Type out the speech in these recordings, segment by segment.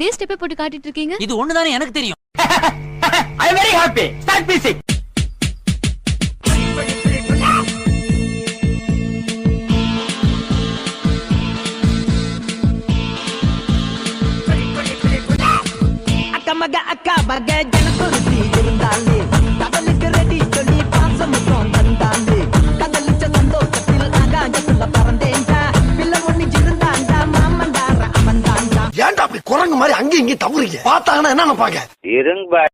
இதே ஸ்டெப்பை போட்டு காட்டிட்டு இருக்கீங்க. இது ஒண்ணுதானே எனக்கு தெரியும். I am very happy. Start music. அக்கமக அக்கா பக ஜனகுருதி இருந்தாலே கடலுக்கு ரெடி சொல்லி பாசமும் தந்தாலே கடலுச்ச சந்தோஷத்தில் ஆகாயத்துல பறந்தேன்டா பிள்ளை ஒண்ணு இருந்தாண்டா மாமண்டார அவன்தாண்டா. ஏன்டா அப்படி குரங்கு மாதிரி அங்கேயும் இங்கேயும் தவறுங்க? பார்த்தாங்கன்னா என்ன நினைப்பாங்க? இருங்க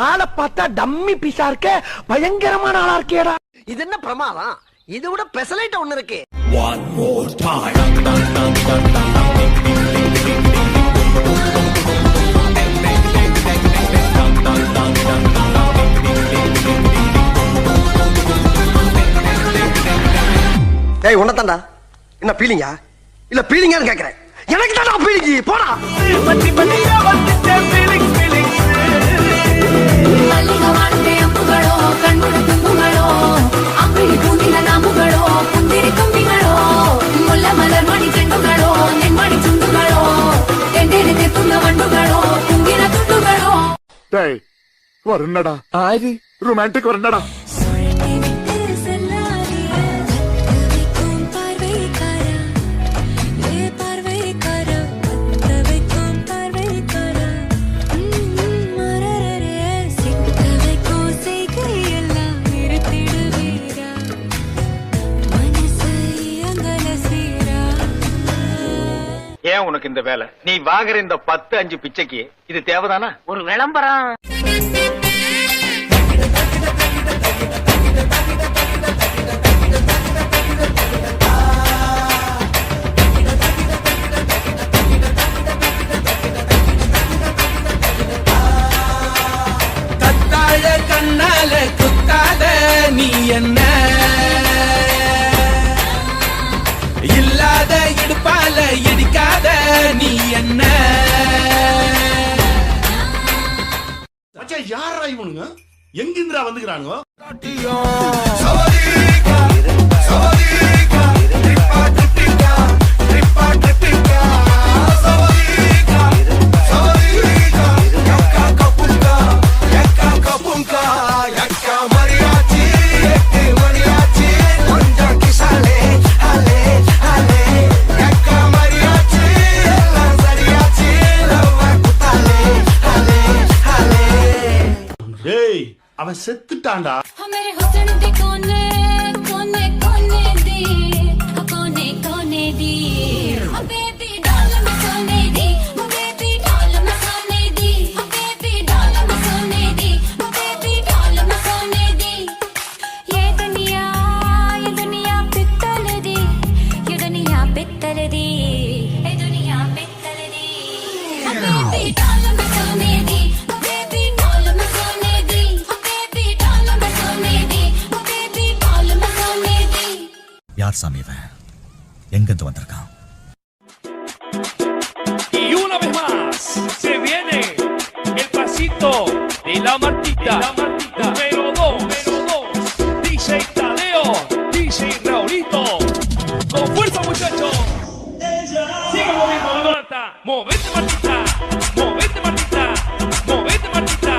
ஆளை பார்த்தா டம்மி பீஸா இருக்க, பயங்கரமான ஆளா இருக்கேடா. இது என்ன பிரமாதம்? இது விட பெசலைட் ஒண்ணு இருக்கு. ஏய் உன்னதான்டா. என்ன பீலிங்கா? இல்ல பீலிங்கான்னு கேக்குறேன். எனக்கு தான் பீலிங்கி. போடா. வரண்டா ரொமான்டிக் வரண்டா. ஏன் உனக்கு இந்த வேலை? நீ வாங்குற இந்த 10-5 பிச்சைக்கு இது தேவைதானா? ஒரு விளம்பரம். கத்தாழ கண்ணால குத்தாத நீ என்ன இல்லாத இடுப்பால இடிக்காத நீ என்ன. யாரா இவனுங்க? எங்கிந்திரா வந்துக்கிறானுங்க? அவன் செத்துட்டான்டா. யார் சாமி இவன்? எங்கிருந்து வந்திருக்கான்? Y una vez más se viene el pasito de la Martita, número 2, DJ Tadeo, DJ Raulito, con fuerza muchachos, sigue moviendo la Marta, movete Martita, movete Martita, movete Martita,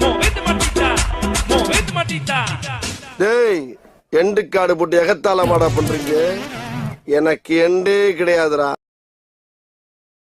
movete Martita, movete Martita. டேய் end காடு போட்டு எகத்தால மாடா பண்றீங்க. எனக்கு எண்டே கிடையாதுடா.